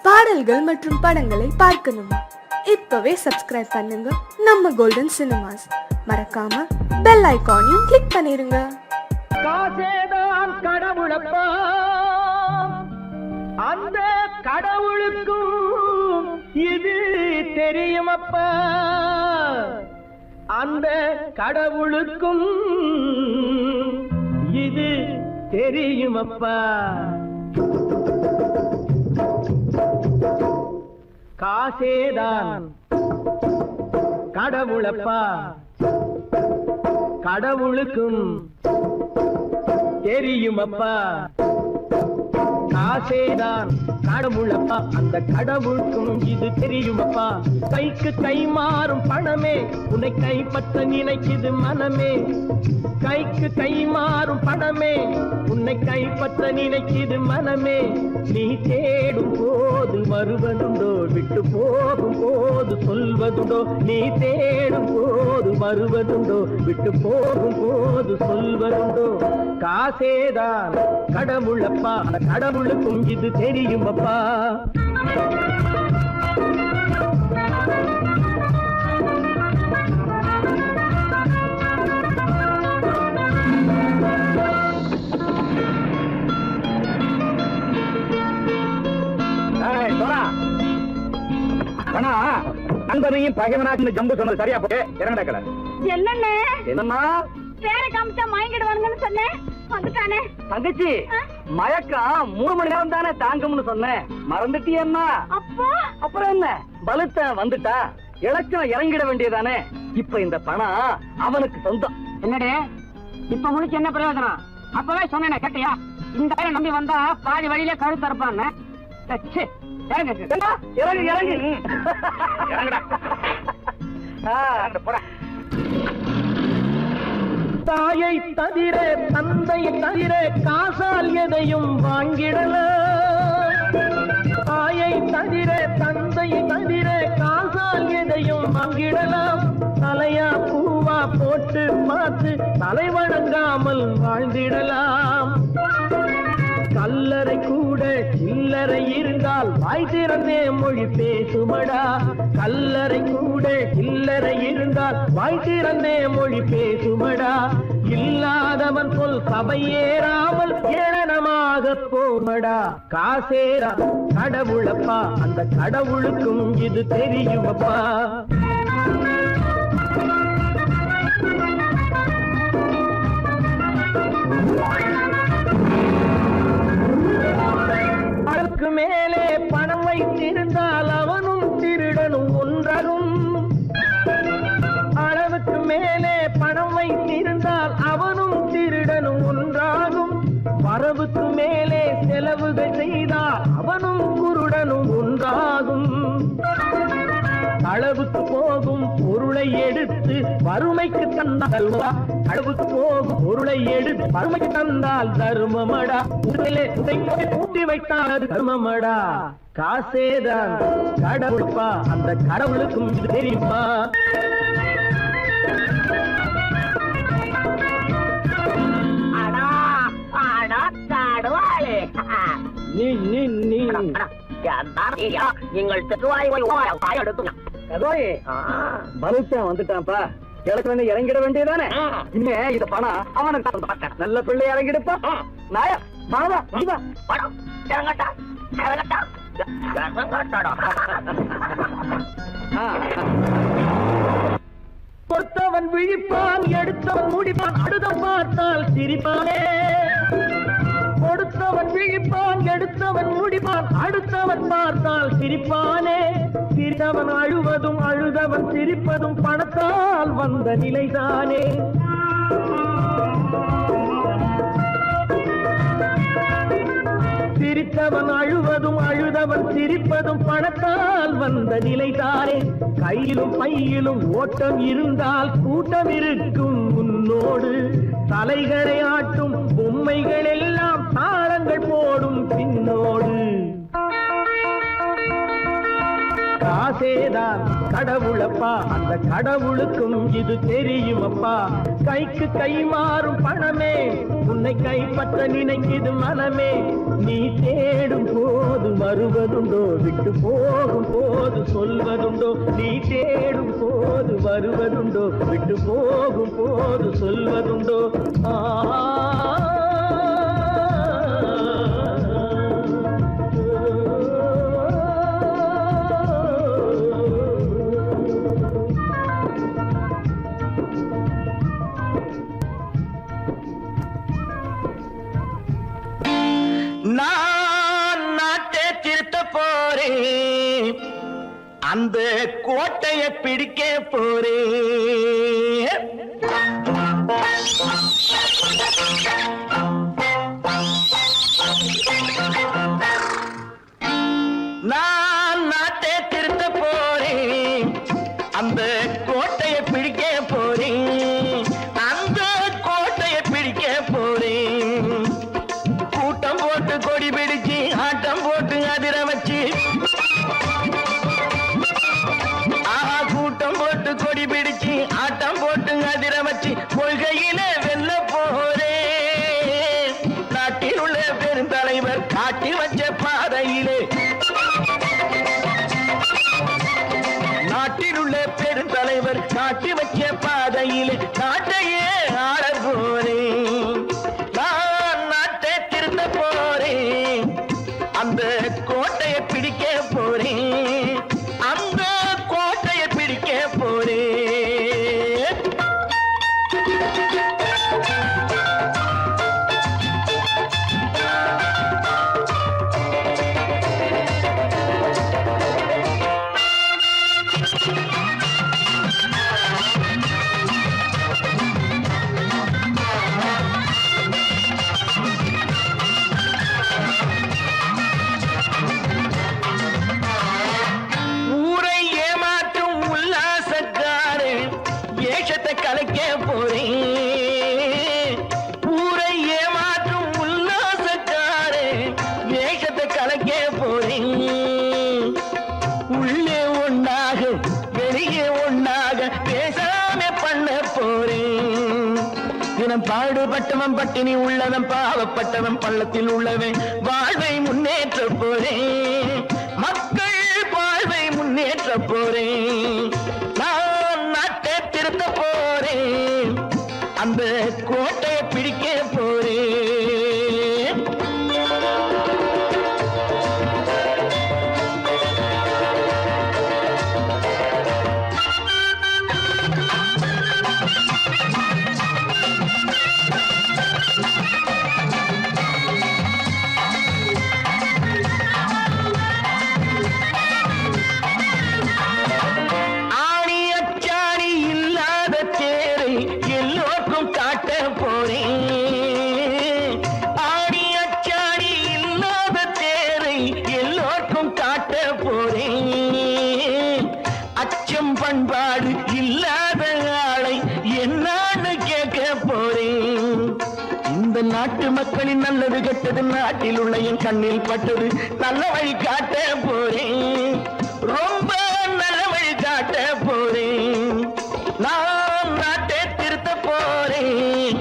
பாடல்கள் மற்றும் படங்களை பார்க்கணுமா? இப்பவே சப்ஸ்கிரைப் பண்ணுங்க நம்ம கோல்டன் சினிமாஸ். மறக்காம பெல் ஐகானையும் கிளிக் பண்ணிருங்க. காசேதான் கடவுளப்பா, அந்த கடவுளுக்கும் இது தெரியுமப்பா, அந்த கடவுளுக்கும் இது தெரியுமப்பா. காசேதான் கடவுளப்பா, கடவுளுக்கும் தெரியுமப்பா. காசேதான் கடவுளப்பா, அந்த கடவுளுக்கும் இது தெரியுமப்பா. கைக்கு கை மாறும் பணமே உன்னை கைப்பற்ற நினைக்குது மனமே. கைக்கு கை மாறும் பணமே உன்னை கைப்பற்ற நினைக்குது மனமே. நீ தேடும் போது வருவதுண்டோ, விட்டு போகும் போது சொல்வதுண்டோ. நீ தேடும் போது வருவதுண்டோ, விட்டு போகும் போது சொல்வதுண்டோ. காசேதான் கடவுளப்பா, அந்த கடவுளுக்கும் இது தெரியுமப்பா. நண்பனையும் பகைவனாக்கு ஜம்பு சொன்னது சரியா போட்டு இறங்கடக்கல. என்னண்ணே என்னம்மா பேர காமிச்சா மயங்கிடுவானுங்கன்னு சொன்னேன், வந்துட்டானே. தங்கச்சி, மயக்கம் 3 மணி நேரம் தானே தாங்கும்னு சொன்னேன், மறந்துட்டியம்மா? அப்போ அப்புறம் என்ன, பலத்த வந்துட்டா இலக்கம் இறங்கிட வேண்டியதானே. இப்ப இந்த பணம் அவனுக்கு சொந்தம். என்னடே இப்ப முடிச்சு என்ன பிரயோஜனம்? அப்பவே சொன்னேன் கேட்டியா? இந்த வேலை நம்பி வந்தா பாதி வழியில கழுத்து அறுப்பான்னு. இறங்கு இறங்கு தாயை தவிர தந்தை தவிர காசால் எதையும் வாங்கிடலாம். தாயை தவிர தந்தை தவிர காசால் எதையும் வாங்கிடலாம். தலையா பூவா போட்டு பார்த்து தலை வணங்காமல் வாழ்ந்திடலாம். கல்லறை கூட சில்லறை இருந்தால் வாய் திறந்தே மொழி பேசுமடா. கல்லறை கூட சில்லறை இருந்தால் வாய் திறந்தே மொழி பேசுமடா. இல்லாதவன் சொல் சபையேறாமல் ஏளனமாக போமடா. காசேரா கடவுளப்பா, அந்த கடவுளுக்கும் இது தெரியுமப்பா. அளவுக்கு மேலே பணம் வைத்திருந்தால் அவனும் திருடனும் ஒன்றாகும். அளவுக்கு மேலே பணம் வைத்திருந்தால் அவனும் திருடனும் ஒன்றாகும். வரவுக்கு மேலே செலவுகள் செய்தால் அவனும் குருடனும் ஒன்றாகும். அளவுக்கு போகும் பொருளை எடுத்து வறுமைக்கு தந்தால் அளவுக்கு போகும் பொருளை எடுத்து வறுமைக்கு தந்தால் தர்மமடா. பூட்டி வைத்தால் அது தர்மமடா. காசேதான் கடவுள்ப்பா, அந்த கடவுளுக்கும் இது தெரியுமா? வந்துட்டான்ப்பா, கிழக்கு இறங்கிட வேண்டியதானே. இனிமே இது பணம் அவனுக்கு நல்ல பிள்ளை இறங்கிடுப்பா. நாயா மாவா பணம் இறங்கட்டா இறங்கட்டா. கொடுத்தவன் விழிப்பான், எடுத்தவன் முடிப்பான், அடுத்த பார்த்தால் சிரிப்பானே. கொடுத்தவன் விழிப்பான், எடுத்தவன் முடிப்பான், அடுத்தவன் பார்த்தால் சிரிப்பானே. சிரித்தவன் அழுவதும் அழுதவன் சிரிப்பதும் பணத்தால் வந்த நிலைதானே. சிரித்தவன் அழுவதும் அழுதவன் சிரிப்பதும் பணத்தால் வந்த நிலைதானே. கையிலும் பையிலும் ஓட்டம் இருந்தால் கூட்டம் இருக்கும் உன்னோடு. தலைகளை ஆட்டும் பொம்மைகள் எல்லாம் தாளங்கள் போடும் பின்னோடு. காசேதான் கடவுளப்பா, அந்த கடவுளுக்கும் இது தெரியுமப்பா. கைக்கு கை மாறும் பணமே உன்னை கைப்பற்ற நினைக்குது மனமே. நீ தேடும் போது வருவதுண்டோ, விட்டு போகும் போது சொல்வதுண்டோ. நீ தேடும் போது வருவதுண்டோ, விட்டு போகும் போது சொல்வதுண்டோ. நான் நாட்டை திருத்த போறேன், அந்த கோட்டையை பிடிக்க போறேன். நான் நாட்டை திருத்த போறேன், அந்த கோட்டையை பிடிக்க போறேன். அந்த கோட்டையை பிடிக்க போறேன். கூட்டம் போட்டு கொடி பிடிச்சு ஆட்டம் போட்டு அதிர வச்சு, கூட்டம் போட்டு கொடி பிடிச்சு ஆட்டம் போட்டு அதிர வச்சு கொள்கையில வெல்ல போறேன். நாட்டில் உள்ள பெருந்தலைவர் காட்டி வச்ச பாதையிலே, நாட்டில் உள்ள பெருந்தலைவர் காட்டி வச்ச பாதையிலே நாட்டையே ஆள போறேன். நான் நாட்டை திருத்த போறேன், அந்த கோட்டையை பிடிக்க போறேன். அந்த கோட்டையை பிடிக்க போறேன். ஊரை ஏமாற்றும் உல்லாசக்காரு ஏஷத்தை கலைக்க போறேன். ஊரை ஏமாற்றும் உல்லாசக்காரு ஏஷத்தை கலைக்க போறேன். உள்ளே ஒண்ணாக வெளியே ஒண்ணாக பேசாம பண்ண போறேன். தினம் பாடுபட்டவன் பட்டினி உள்ளவன், பாவப்பட்டவன் பள்ளத்தில் உள்ளவன் வாழ்வை முன்னேற்ற போறேன். மக்கள் வாழ்வை முன்னேற்ற போறேன். நான் நாட்டை திருத்த போறேன், அந்த கோட்டையை பிடிக்க போறேன். ஆணி அச்சாணி இல்லாத தேரை எல்லோருக்கும் காட்ட போறேன். ஆணி அச்சாணி இல்லாத தேரை எல்லோருக்கும் காட்ட போறேன். அச்சம் பண்பாடு இல்லாத ஆளை என்னான்னு கேட்க போறேன். இந்த நாட்டு மக்களின் நல்லது கெட்டது நாட்டில் உள்ள என் கண்ணில் பட்டது. நல்ல வழி காட்ட போறேன், ரொம்ப நல்ல வழி காட்ட போறேன். நான் நாட்டை திருத்த போறேன்,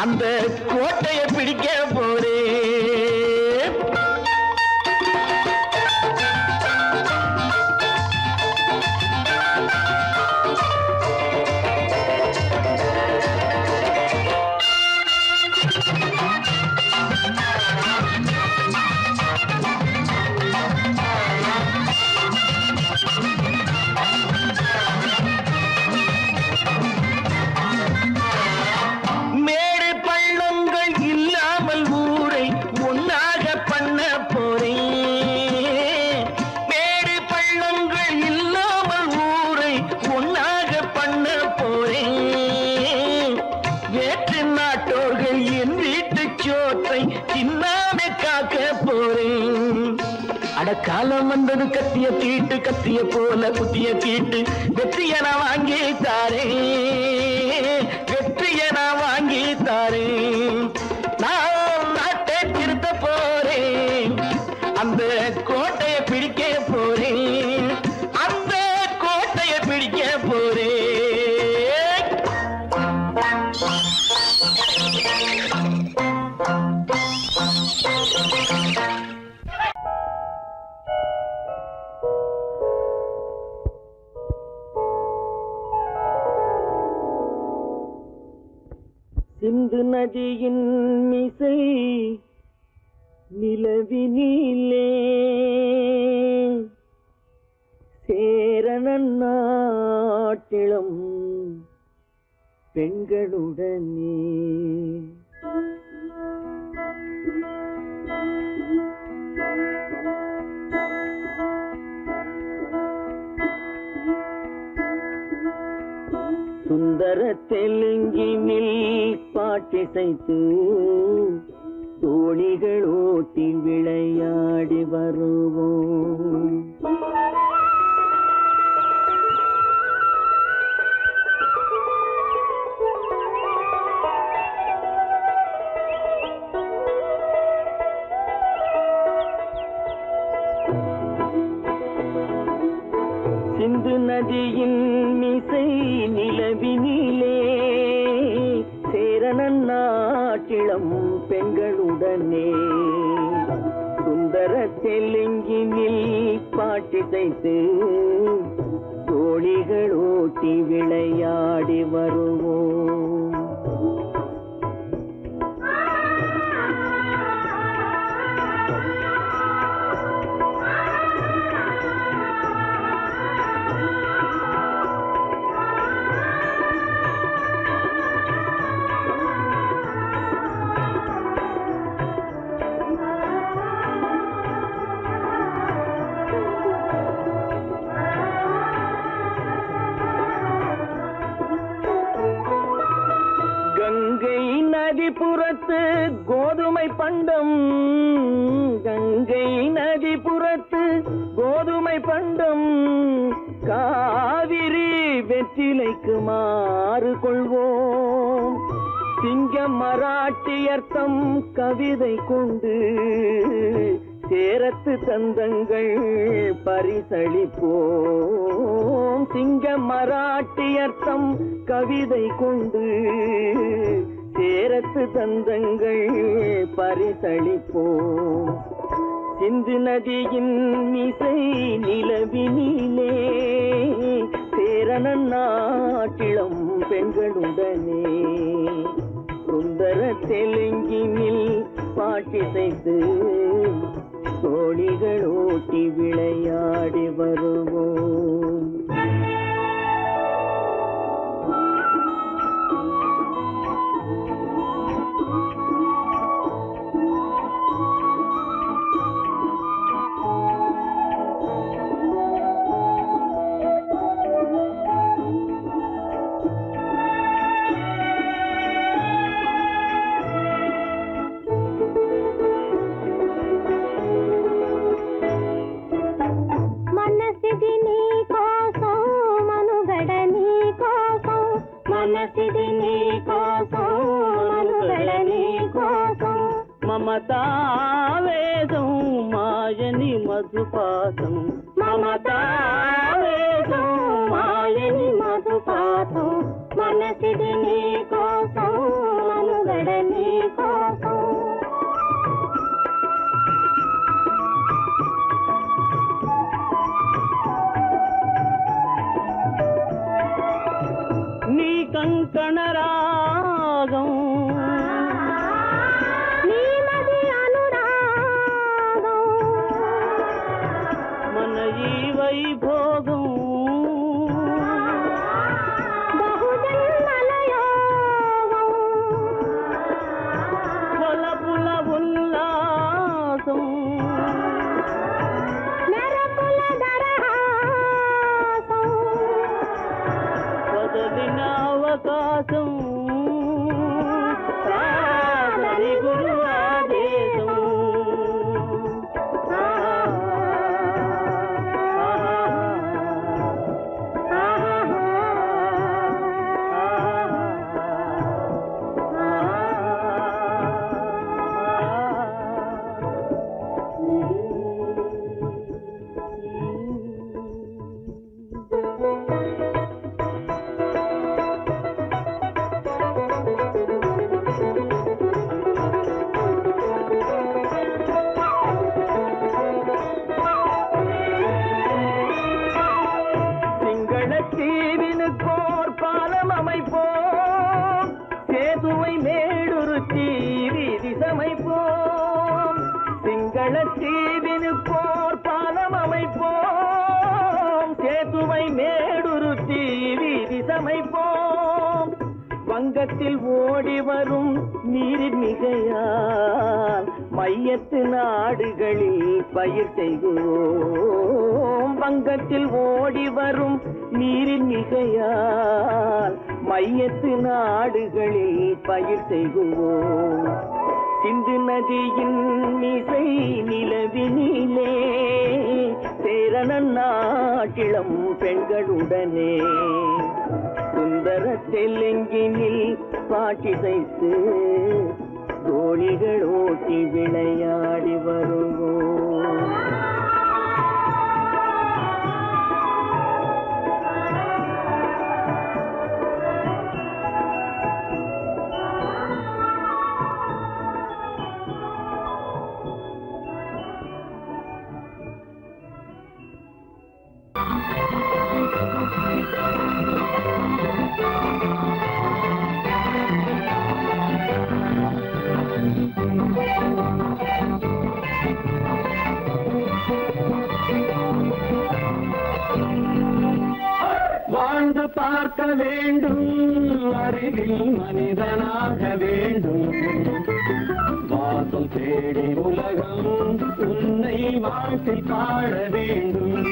அந்த கோட்டையை பிடிக்க போறேன். மேடு பள்ளங்கள் இல்லாமல் ஊரை ஒன்னாக பண்ண போறேன். மேடு பள்ளங்கள் இல்லாமல் ஊரை ஒன்னாக பண்ண போறேன். வேற்று நாட்டோர்கள் என் வீட்டு சோற்றை தின்னாமே காக்க போறேன். அடக்காலம் வந்தது கத்திய தீட்டு, கத்திய போல குத்திய தீட்டு. வெற்றிய நான் வாங்கி தாரேன், வெற்றிய நான் வாங்கி தாரேன். நான் நாட்டை திருத்த போறேன், அந்த கோட்டையை பிடிக்க போறேன். சிந்து நதியின் மிசை நிலவினிலே சேரணன் நாட்டிளம் பெண்களுடனே சுந்தர தெலுங்கினில் பாட்டிசைத்து தோணிகள் ஓட்டி விளையாடி வருவோம். சிந்து நதியின் மிசை நிலவினிலே சேரணன் நாட்டிளம் பெண்களுடனே சுந்தர தெலுங்கினில் பாட்டிசைத்து தோணிகள் ஓட்டி விளையாடி வருவோம். கங்கை நதிபுறத்து கோதுமை பண்டம், கங்கை நதிபுறத்து கோதுமை பண்டம், காவிரி வெற்றிலைக்கு மாறு கொள்வோம். சிங்க மராட்டியர்த்தம் கவிதை கொண்டு சேரத்து தந்தங்கள் பரிசளிப்போம். சிங்க மராட்டியர்த்தம் கவிதை கொண்டு சேரத்து தந்தங்கள் பரிசளிப்போம். சிந்து நதியின் மிசை நிலவினிலே சேரணன் நாட்டிளம் பெண்களுடனே சுந்தர தெலுங்கினில் பாட்டிசைத்து தோணிகள் ஓட்டி விளையாடி வருவோம். మమతావేదం మాయని మధుపాతం, మమతావేదం మాయని మధుపాతం, మనసిది నీ కోసం మనుగడ నీ కోసం. నీ కంకణ రాగం వైభోగం బహుజన్మలయోగం కొలపుల ఉల్లాసం మెరపుల దరహాసం వదలిన అవకాశం సాదరి గురు ఆదేశం. வங்கத்தில் ஓடி வரும் நீரின் மிகையால் மையத்து நாடுகளில் பயிர் செய்கிறோம். வங்கத்தில் ஓடி வரும் நீரின் மிகையால் மையத்து நாடுகளில் பயிர் செய்கிறோம். சிந்து நதியின் மிசை நிலவினிலே சேரணன் நாட்டிளம் பெண்களுடனே சுந்தர தெலுங்கினில் பாட்டிசைத்து தோழிகள் ஓட்டி விளையாடி வருவோம். வாழ்ந்து பார்க்க வேண்டும், அறிவில் மனிதனாக வேண்டும். வாசல் தேடி உலகம் உன்னை வாழ்த்தி பாட வேண்டும்.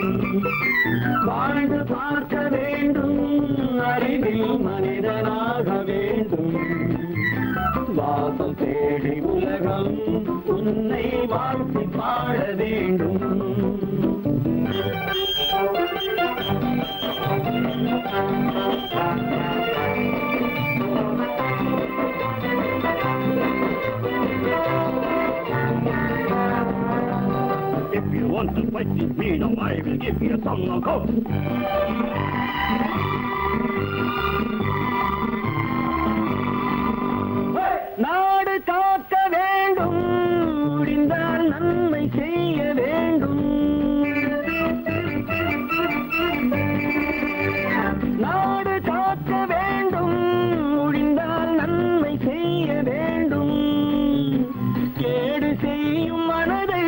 வாழ்ந்து பார்க்க வேண்டும், அறிவில் மனிதனாக வேண்டும். வாசல் தேடி உலகம் உன்னை வாழ்த்தி பாட வேண்டும். If you want to fight with me, now I will give you some knockout. நாடு காக்க வேண்டும், முடிந்தால் நன்மை செய்ய வேண்டும். நாடு காக்க வேண்டும், முடிந்தால் நன்மை செய்ய வேண்டும். கேடு செய்யும் மனதை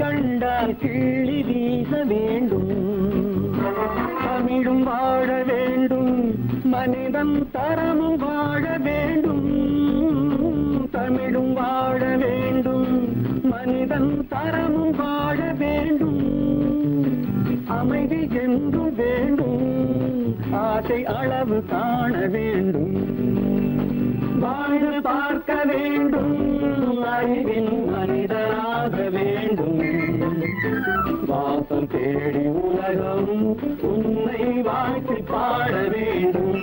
கண்டால் கிள்ளி வீச வேண்டும். தமிழும் வாழ வேண்டும், மனிதன் தரமும் வாழ வேண்டும். தமிழும் வாழ வேண்டும், மனிதன் தரமும் வாழ வேண்டும். அமைதி என்றும் வேண்டும், ஆசை அளவு காண வேண்டும். வாழ்ந்து பார்க்க வேண்டும், அறிவின் மனிதனாக வேண்டும். வாசம் தேடி உலகம் உன்னை வாழ்த்தி பாட வேண்டும்.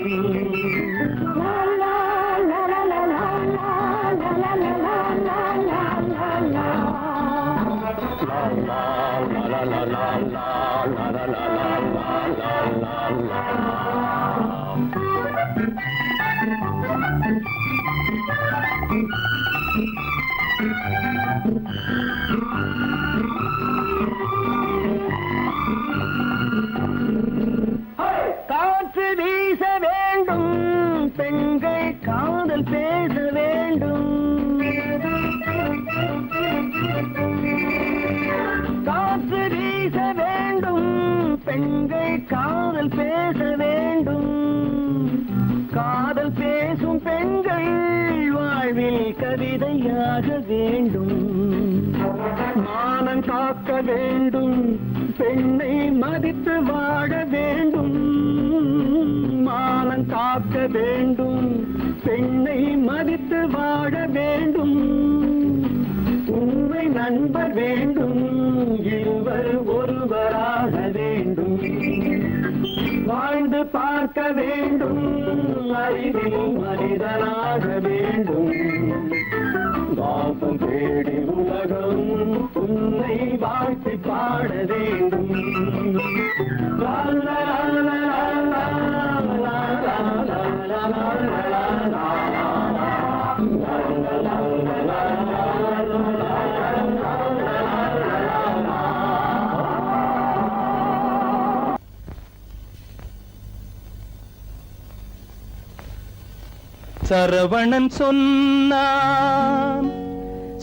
காற்று வீச வேண்டும், பெண்கள் காதல் பேச வேண்டும். காற்று வீச வேண்டும், பெண்கள் காதல் பேச வேண்டும். காதல் பேசும் பெண்கள் வாழ்வில் கவிதையாக வேண்டும். மானம் காக்க வேண்டும், பெண்ணை மதித்து வாழ வேண்டும். மானம் காக்க வேண்டும், பெண்ணை மதித்து வாழ வேண்டும். உண்மை நண்பர் வேண்டும், இருவர் ஒருவராக வேண்டும். வாழ்ந்து பார்க்க வேண்டும், அறிவில் மனிதனாக வேண்டும். வாசம் தேடி உலகம் உன்னை வாழ்த்தி பாட வேண்டும். லா லா லா லா லா லா லா லா லா லா. சரவணன் சொன்னான்,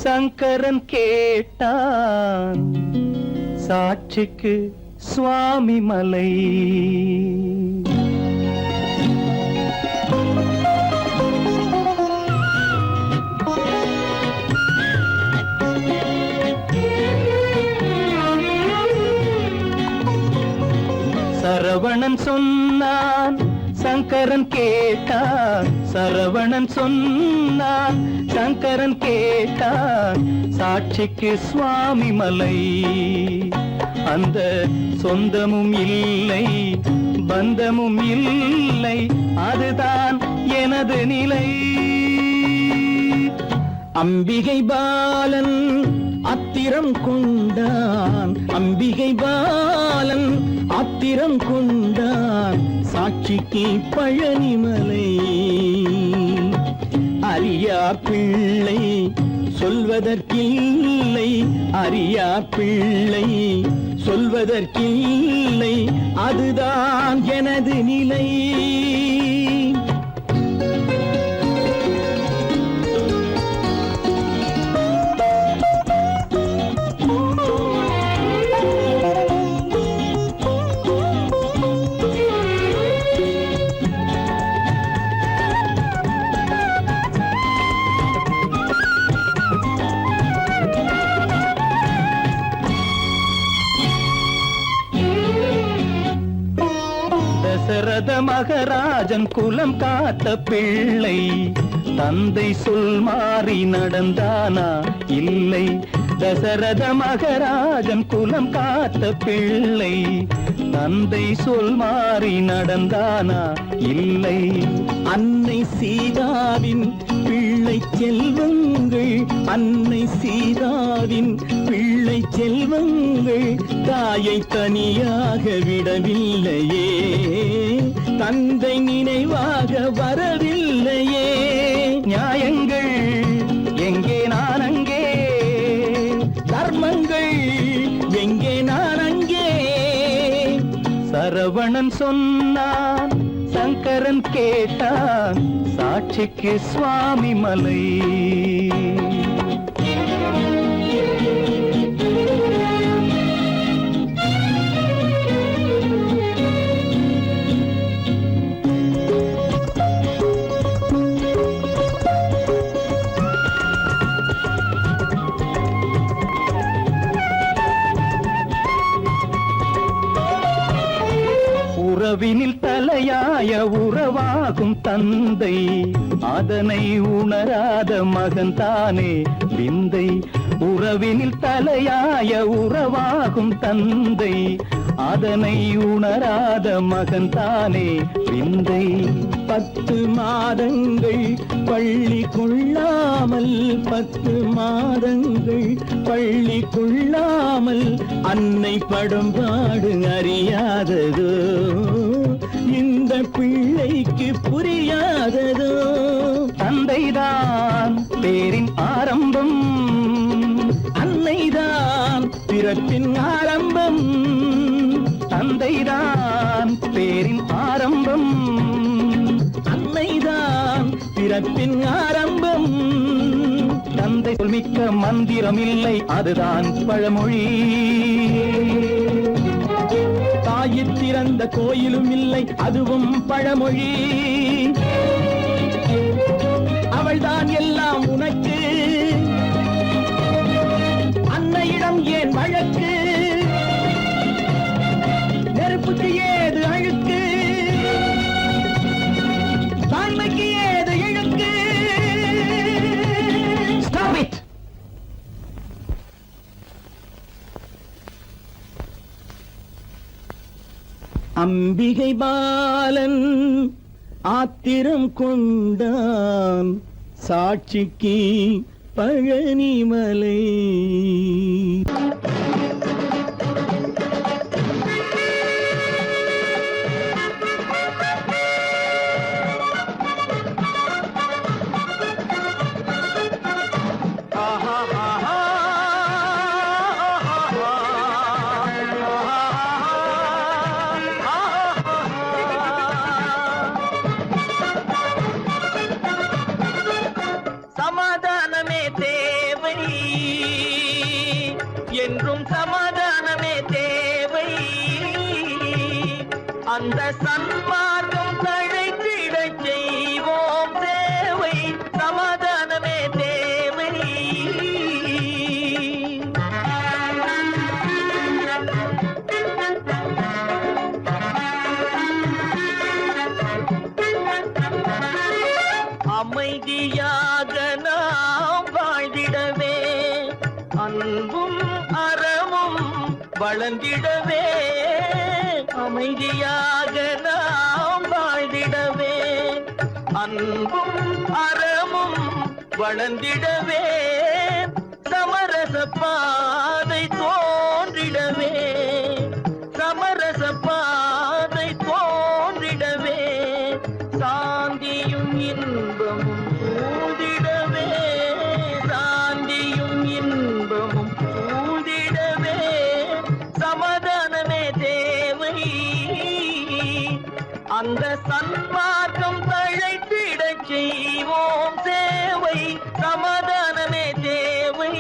சங்கரன் கேட்டான், சாட்சிக்கு சுவாமி மலை. சரவணன் சொன்னான், சங்கரன் கேட்டான். சரவணன் சொன்னான், சங்கரன் கேட்டான். சாட்சிக்கு சுவாமி மலை. அந்த சொந்தமும் இல்லை, பந்தமும் இல்லை, அதுதான் எனது நிலை. அம்பிகை பாலன் அத்திரம் கொண்டான். அம்பிகை பாலன் ஆத்திரம் கொண்டான். சாட்சிக்கு பழனிமலை. அறியா பிள்ளை சொல்வதற்கில்லை, அறியா பிள்ளை சொல்வதற்கில்லை, அதுதான் எனது நிலை. தசரத மகராஜன் குலம் காத்த பிள்ளை. தந்தை சொல் மாறி நடந்தானா? இல்லை. தசரத மகராஜன் குலம் காத்த பிள்ளை. தந்தை சொல் மாறி நடந்தானா? இல்லை. அன்னை சீதாவின் பிள்ளை செல்வங்கள். அன்னை சீதாவின் பிள்ளை செல்வங்கள் தாயை தனியாக விடவில்லையே. தந்தை நினைவாக வரவில்லையே. நியாயங்கள் எங்கே நான் அங்கே, தர்மங்கள் எங்கே நான் அங்கே. சரவணன் சொன்னான், சங்கரன் கேட்டான். சாட்சிக்கு சுவாமி மலை. உறவினில் தலையாய உறவாகும் தந்தை. அதனை உணராத மகன் தானே விந்தை. உறவினில் தலையாய உறவாகும் தந்தை. அதனை உணராத மகன் தானே விந்தை. 10 மாதங்கள் பள்ளி கொள்ளாமல், 10 மாதங்கள் பள்ளி கொள்ளாமல் அன்னை படும் பாடு அறியாததோ. இந்த பிள்ளைக்கு புரியாததோ. தந்தைதான் பேரின் ஆரம்பம், அன்னைதான் பிறப்பின் ஆரம்பம். தந்தைதான் பேரின் ஆரம்பம், அன்னைதான் பிறப்பின் ஆரம்பம். தந்தை சொல்மிக்க மந்திரம் இல்லை, அதுதான் பழமொழி. தாயிற் திறந்த கோயிலும் இல்லை, அதுவும் பழமொழி. அவள்தான் எல்லாம் உனக்கு, அன்னையிடம் ஏன் வழக்கு? நெருப்புக்கு ஏது அழுக்கு, தாய்மைக்கு ஏது இழுக்கு? Stop it! அம்பிகை பாலன் ஆத்திரம் கொண்டான். சாட்சிக்கு பழனிமலை. சமாதானமே தேவை, என்றும் சமாதானமே தேவை. அந்த சன்மார்க்கம் தழைத்திடச் செய்வோம் சேவை. சமாதானமே தேவை. அமைதியாக நாம் வாழ்ந்திடவே அன்பும் அறமும் வளர்ந்திடவே அமைதியாக நாம் வாழ்ந்திடவே அன்பும் அறமும் வளர்ந்திடவே சமரச பாதை தோன்றிடவே சமரச பாதை தோன்றிடவே சாந்தியும் இன்பமும் சூழ்ந்திடவே சாந்தியும் இன்பமும் சூழ்ந்திடவே சமாதானமே தேவை அந்த சன்மார்க்கம் தழைத்திடச் செய்வோம் சேவை சமாதானமே தேவை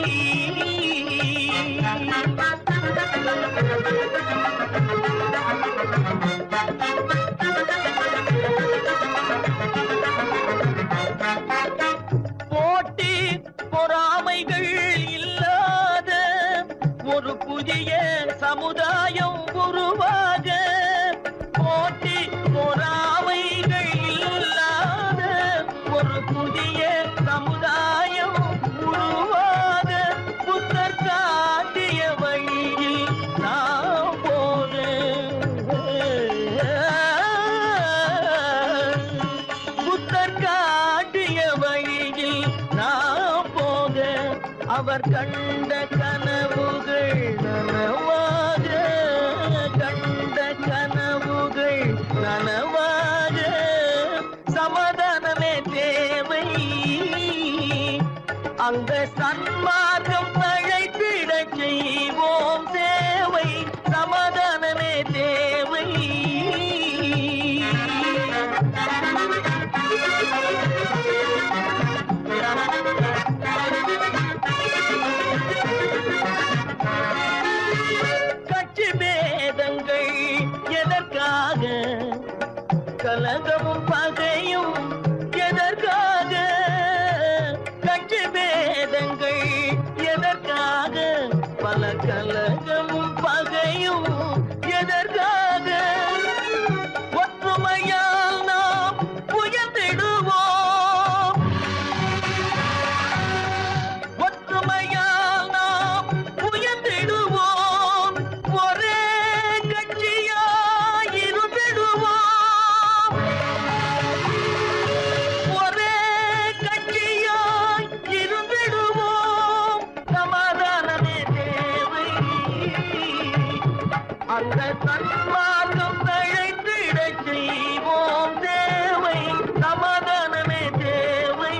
போட்டி பொறாமைகள் இல்லாத ஒரு புதிய சமுதாயம் உருவாக போட்டி பொறாமைகள் இல்லாத ஒரு புதிய சமுதாயம் உருவாக புத்தர் காட்டிய வழியில் நாம் போக புத்தர் காட்டிய வழியில் நாம் போக அவர் கண்ட கனவுகள் நனவாக கண்ட கனவுகள் நனவாக சமாதானமே தேவை அந்த சன்மார்க்கம் தழைத்திடச் செய்வோம் சேவை சமாதானமே தேவை கட்சி பேதங்கள் எதற்காக கலகமும் பகையும் எதற்காக கட்சி பேதங்கள் எதற்காக பல கலகமும் பகையும் எதற்காக ஒற்றுமையால் நாம் உயர்ந்திடுவோம் ஒற்றுமையால் நாம் உயர்ந்திடுவோம் ஒரே கட்சியாய் இருந்திடுவோம் ஒரே கட்சியாய் இருந்திடுவோம் சமாதானமே தேவை அந்த சன்மார்க்கம் தழைத்திடச் செய்வோம் தேவை சமாதானமே தேவை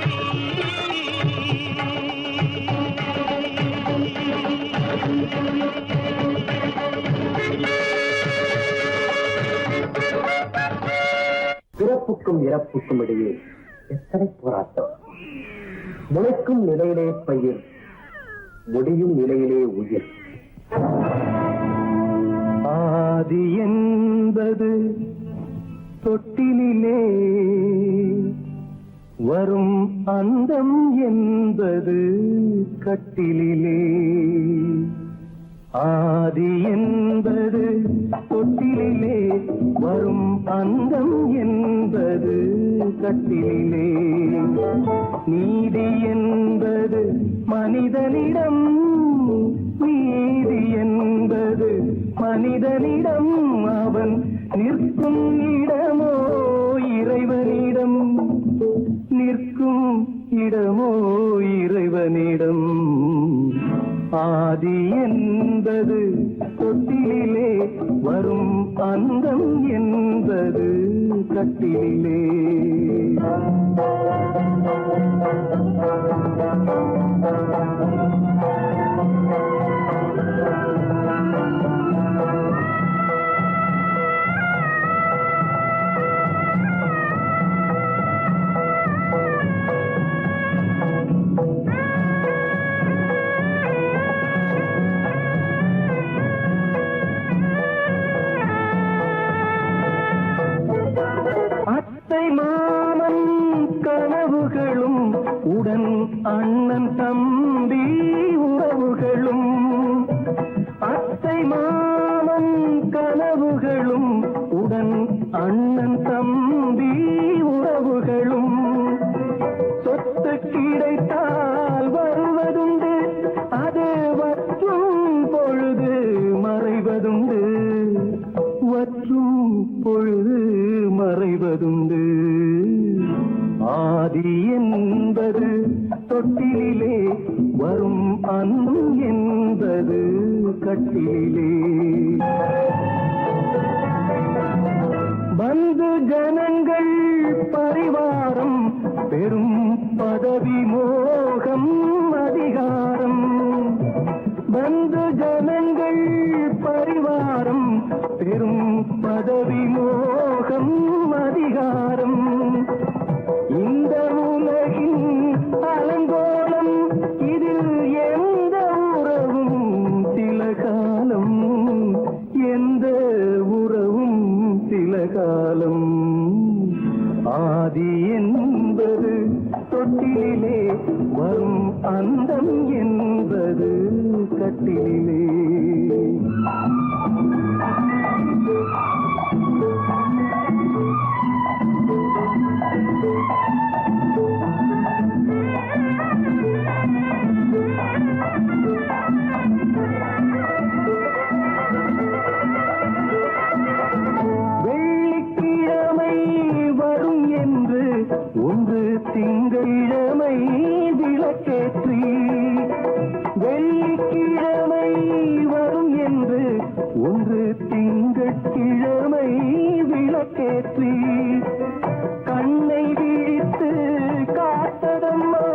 பிறப்புக்கும் இறப்புக்கும் இடையே எத்தனை போராட்டம் முளைக்கும் நிலையிலே பயிர் முடியும் நிலையிலே உயிர் ஆதி என்பது தொட்டிலே வரும் அந்தம் என்பது கட்டிலே ஆதி என்பது தொட்டிலே வரும் அந்தம் என்பது கட்டிலே நீதி என்பது மனிதனிடம் நீதி என்பது மனிதனிடம் அவன் நிற்கும் இடமோ இறைவனிடம் நிற்கும் இடமோ இறைவனிடம் ஆதி என்பது தொட்டிலே வரும் அந்தம் என்பது கட்டிலே மாமன் கனவுகளும் உடன் அண்ணன் தம்பி உறவுகளும் அத்தை மாமன் கனவுகளும் உடன் அண்ணன் தம்பி உறவுகளும் பரிசு கிடைத்தால் வருவதுண்டு, அது வற்றும் பொழுது மறைவதுண்டு, வற்றும் பொழுது மறைவதுண்டு. ஆதி என்பது தொட்டிலே வரும், அன்பும் என்பது கட்டிலே. பந்து ஜனங்கள் பரிவாரம் பெரும் பதவி மோகம் அதிகாரம். பந்து ஜனங்கள் பரிவாரம் பெரும் பதவி மோகம் அதிகாரம். இந்த உலகின் அலங்கோலம், இதில் எந்த உறவும் சில காலம், எந்த உறவும் சில காலம். ஆதி என்பது தொட்டிலே வரும், அந்தம் என்பது கட்டிலே. வெள்ளிக்கிழமை வரும் என்று ஒன்று திங்களிழமை விளக்கேற்றி, வெள்ளிக்கிழமை வரும் என்று ஒன்று திங்கட்கிழமை விளக்கேற்றி, கண்ணை விழித்து காத்ததம்மா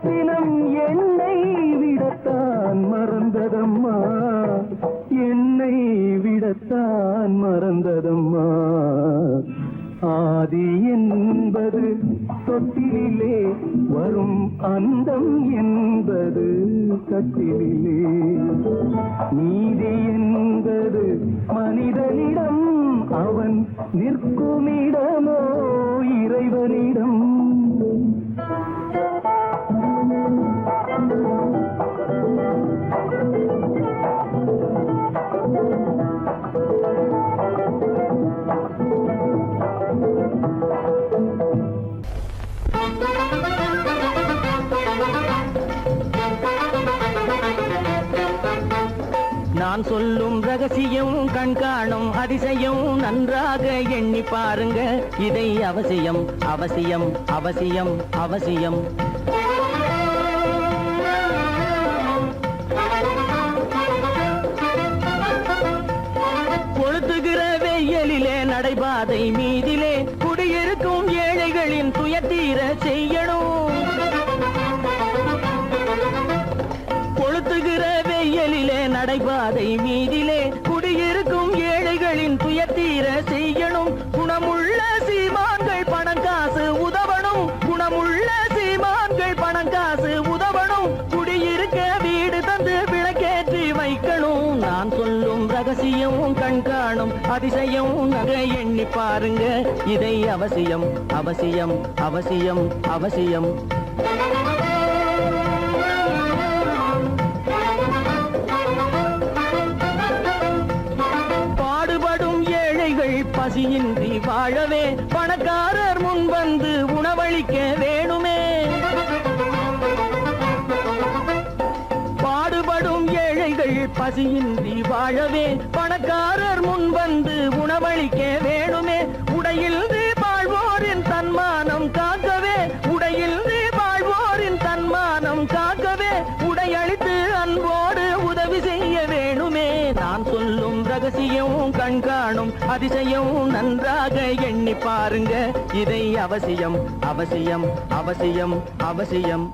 தினம் என்னை விடத்தான் மறந்ததம்மா, என்னை விடத்தான் மறந்ததம்மா. ஆதி என்பது தொட்டிலே வரும், அந்தம் என்பது கட்டிலே. நீதி என்பது மனிதனிடம், அவன் நிற்குமிடமோ இறைவனிடம். நான் சொல்லும் ரகசியம், கண்காணும் அதிசயம், நன்றாக எண்ணி பாருங்க. இதை அவசியம் அவசியம் அவசியம் அவசியம். கொளுத்துகிற வெயிலிலே நடைபாதை மீதிலே குடியிருக்கும் ஏழைகளின் துயத்தீர செய்யணும். கொளுத்துகிற வெயிலிலே நடைபாதை மீதிலே குடியிருக்கும் ஏழைகளின் துயத்தீர செய்யணும். குணமுள்ள சீமான்கள் பணம் காசு உதவணும், குணமுள்ள சீமான்கள் பணம் காசு உதவணும். குடியிருக்க வீடு தந்து விளக்கேற்றி வைக்கணும். நான் சொல்லும் ரகசியம், கண்காணும் அதிசயம், நகை எண்ணி பாருங்க. இதை அவசியம் அவசியம் அவசியம் அவசியம். பசியின்றி வாழவே பணக்காரர் முன் வந்து உணவளிக்க வேணுமே. பாடுபடும் ஏழைகள் பசியின்றி வாழவே பணக்காரர் முன் வந்து உணவளிக்க வேணுமே. உடையில் வாழ்வோரின் தன்மானம் காக்கவே, உடையில் வாழ்வோரின் தன்மானம் காக்கவே, உடையளித்து அன்போடு உதவி செய்ய வேணுமே. நான் சொல்லும் ரகசியம், கண்காணும் அதிசயம், நன்றாக எண்ணி பாருங்க. இதை அவசியம் அவசியம் அவசியம் அவசியம்.